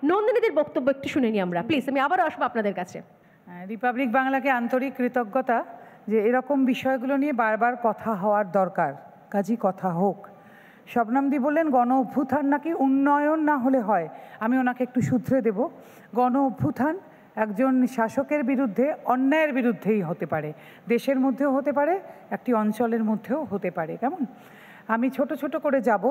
নন্দিনীদের বক্তব্য একটু শুনে নিই আমরা, প্লিজ। আমি আবারও আসবো আপনাদের কাছে। রিপাবলিক বাংলাকে আন্তরিক কৃতজ্ঞতা যে এরকম বিষয়গুলো নিয়ে বারবার কথা হওয়ার দরকার, কাজী কথা হোক। শবনমদি বললেন গণ অভ্যুত্থান নাকি উন্নয়ন না হলে হয়। আমি ওনাকে একটু শুধরে দেব, গণ অভ্যুত্থান একজন শাসকের বিরুদ্ধে, অন্যায়ের বিরুদ্ধেই হতে পারে, দেশের মধ্যেও হতে পারে, একটি অঞ্চলের মধ্যেও হতে পারে। কেমন? আমি ছোট ছোট করে যাব।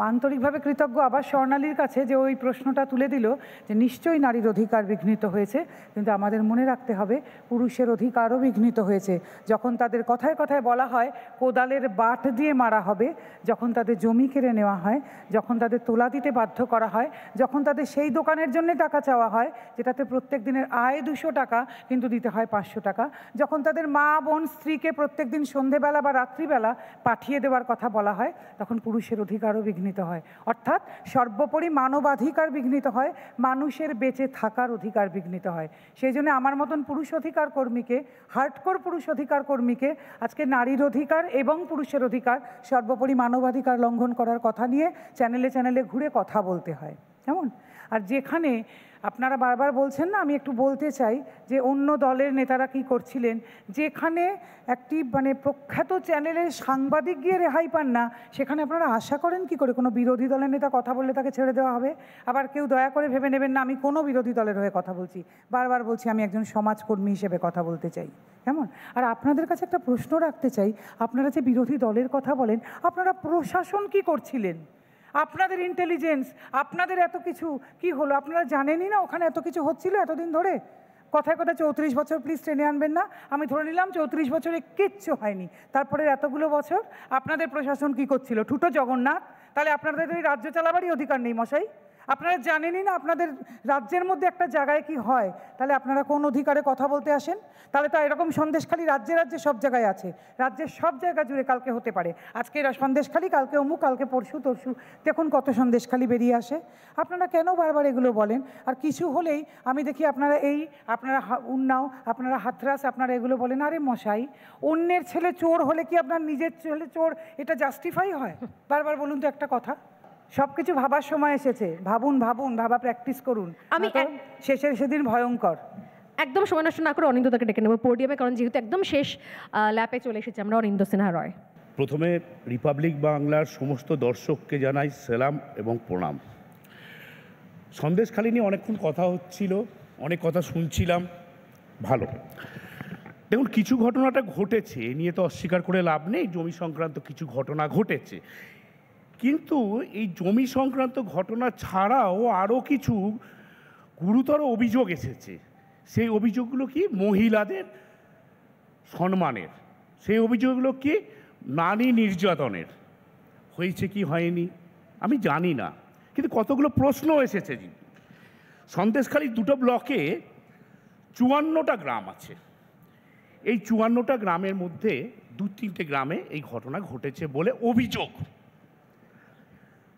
আন্তরিকভাবে কৃতজ্ঞ আবার স্বর্ণালীর কাছে যে ওই প্রশ্নটা তুলে দিল যে নিশ্চয়ই নারীর অধিকার বিঘ্নিত হয়েছে, কিন্তু আমাদের মনে রাখতে হবে পুরুষের অধিকারও বিঘ্নিত হয়েছে। যখন তাদের কথায় কথায় বলা হয় কোদালের বাট দিয়ে মারা হবে, যখন তাদের জমি কেড়ে নেওয়া হয়, যখন তাদের তোলা দিতে বাধ্য করা হয়, যখন তাদের সেই দোকানের জন্য টাকা চাওয়া হয় যেটাতে প্রত্যেক দিনের আয় 200 টাকা কিন্তু দিতে হয় 500 টাকা, যখন তাদের মা বোন স্ত্রীকে প্রত্যেক দিন সন্ধেবেলা বা রাত্রিবেলা পাঠিয়ে দেওয়ার কথা বলা হয়, তখন পুরুষের অধিকারও বিঘ্নিত হয়। অর্থাৎ সর্বোপরি মানবাধিকার বিঘ্নিত হয়, মানুষের বেঁচে থাকার অধিকার বিঘ্নিত হয়। সেই জন্য আমার মতন পুরুষ অধিকার কর্মীকে, হার্ডকোর পুরুষ অধিকার কর্মীকে আজকে নারীর অধিকার এবং পুরুষের অধিকার, সর্বোপরি মানবাধিকার লঙ্ঘন করার কথা নিয়ে চ্যানেলে চ্যানেলে ঘুরে কথা বলতে হয়। কেমন? আর যেখানে আপনারা বারবার বলছেন না, আমি একটু বলতে চাই যে অন্য দলের নেতারা কি করছিলেন, যেখানে একটি প্রখ্যাত চ্যানেলের সাংবাদিক গিয়ে রেহাই পান না, সেখানে আপনারা আশা করেন কি করে কোনো বিরোধী দলের নেতা কথা বললে তাকে ছেড়ে দেওয়া হবে? আবার কেউ দয়া করে ভেবে নেবেন না আমি কোনো বিরোধী দলের হয়ে কথা বলছি, বারবার বলছি আমি একজন সমাজকর্মী হিসেবে কথা বলতে চাই। কেমন? আর আপনাদের কাছে একটা প্রশ্ন রাখতে চাই, আপনারা যে বিরোধী দলের কথা বলেন, আপনারা প্রশাসন কি করছিলেন? আপনাদের ইন্টেলিজেন্স, আপনাদের এত কিছু কি হলো? আপনারা জানেনই না ওখানে এত কিছু হচ্ছিল এতদিন ধরে? কথায় কথায় 34 বছর প্লিজ টেনে আনবেন না। আমি ধরে নিলাম 34 বছরে কিচ্ছু হয়নি, তারপরে এতগুলো বছর আপনাদের প্রশাসন কি করছিল? ঠুটো জগন্নাথ। তাহলে আপনাদের এই রাজ্য চালাবারই অধিকার নেই মশাই? আপনারা জানেনই না আপনাদের রাজ্যের মধ্যে একটা জায়গায় কি হয়, তাহলে আপনারা কোন অধিকারে কথা বলতে আসেন? তাহলে তো এরকম সন্দেশখালী রাজ্যে রাজ্যে সব জায়গায় আছে, রাজ্যের সব জায়গা জুড়ে কালকে হতে পারে, আজকে সন্দেশখালী, কালকে অমুক, কালকে পরশু তরশু, দেখুন কত সন্দেশখালী বেরিয়ে আসে। আপনারা কেন বারবার এগুলো বলেন? আর কিছু হলেই আমি দেখি আপনারা উন্নাও, আপনারা হাতরাস, আপনারা এগুলো বলেন। আরে মশাই, অন্যের ছেলে চোর হলে কি আপনার নিজের ছেলে চোর এটা জাস্টিফাই হয়? বারবার বলুন তো একটা কথা। সবকিছু ভাবার সময় এসেছে, ভাবুন ভাবুন, ভাবা প্র্যাকটিস করুন, আমি শেষের সেদিন ভয়ঙ্কর। একদম সময় নষ্ট না করে অনিন্দ্যতাকে ডেকে নেব পোডিয়ামে, কারণ যেহেতু একদম শেষ ল্যাপে চলে এসেছে আমরা। অনিন্দ্য সিনহা রয়। প্রথমে রিপাবলিক বাংলার সমস্ত দর্শককে জানাই সালাম এবং প্রণাম। সন্দেশখালী নিয়ে অনেকক্ষণ কথা হচ্ছিল, অনেক কথা শুনছিলাম, ভালো। দেখুন, কিছু ঘটনাটা ঘটেছে, এ নিয়ে তো অস্বীকার করে লাভ নেই, জমি সংক্রান্ত কিছু ঘটনা ঘটেছে, কিন্তু এই জমি সংক্রান্ত ঘটনা ছাড়াও আরও কিছু গুরুতর অভিযোগ এসেছে। সেই অভিযোগগুলো কি? মহিলাদের সম্মানের। সেই অভিযোগগুলো কি? নারী নির্যাতনের। হয়েছে কি হয়নি আমি জানি না, কিন্তু কতগুলো প্রশ্ন এসেছে। সন্দেশখালী দুটো ব্লকে 54টা গ্রাম আছে। এই 54টা গ্রামের মধ্যে 2-3টে গ্রামে এই ঘটনা ঘটেছে বলে অভিযোগ।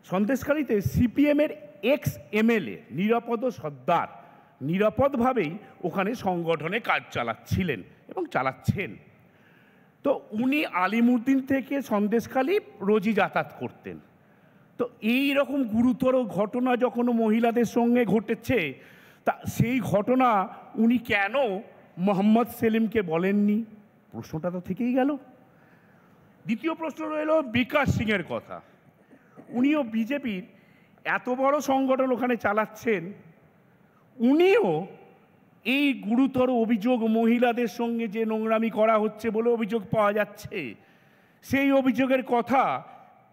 সন্দেশখালীতে সিপিএমের এক্স এমএলএ নিরাপদ সর্দার নিরাপদভাবেই ওখানে সংগঠনে কাজ চালাচ্ছিলেন এবং চালাচ্ছেন। তো উনি আলিমুদ্দিন থেকে সন্দেশখালী রোজই যাতায়াত করতেন। তো এই রকম গুরুতর ঘটনা যখন মহিলাদের সঙ্গে ঘটেছে, তা সেই ঘটনা উনি কেন মোহাম্মদ সেলিমকে বলেননি? প্রশ্নটা তো থেকেই গেল। দ্বিতীয় প্রশ্ন রইল বিকাশ সিংয়ের কথা। উনিও বিজেপির এত বড় সংগঠন ওখানে চালাচ্ছেন, উনিও এই গুরুতর অভিযোগ, মহিলাদের সঙ্গে যে নোংরামি করা হচ্ছে বলে অভিযোগ পাওয়া যাচ্ছে, সেই অভিযোগের কথা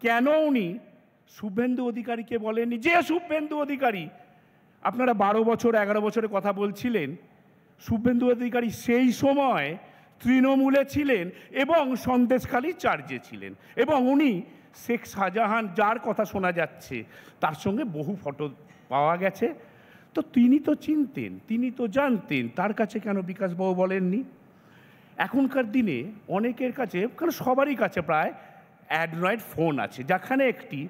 কেন উনি শুভেন্দু অধিকারীকে বলেননি? যে শুভেন্দু অধিকারী, আপনারা 12 বছর 11 বছরের কথা বলছিলেন, শুভেন্দু অধিকারী সেই সময় তৃণমূলে ছিলেন এবং সন্দেশখালী চার্জে ছিলেন, এবং উনি শেখ শাহজাহান, যার কথা শোনা যাচ্ছে, তার সঙ্গে বহু ফটো পাওয়া গেছে। তো তিনি তো চিনতেন, তিনি তো জানতেন, তার কাছে কেন বিকাশবাবু বলেননি? এখনকার দিনে অনেকের কাছে, কারণ সবারই কাছে প্রায় অ্যান্ড্রয়েড ফোন আছে, যেখানে একটি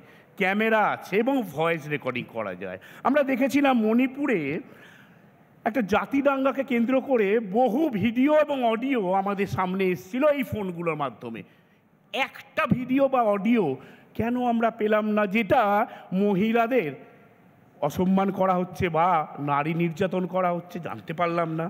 ক্যামেরা আছে এবং ভয়েস রেকর্ডিং করা যায়। আমরা দেখেছিলাম মণিপুরে একটা জাতি দাঙ্গাকে কেন্দ্র করে বহু ভিডিও এবং অডিও আমাদের সামনে এসেছিল এই ফোনগুলোর মাধ্যমে। একটা ভিডিও বা অডিও কেন আমরা পেলাম না যেটা মহিলাদের অসম্মান করা হচ্ছে বা নারী নির্যাতন করা হচ্ছে জানতে পারলাম না।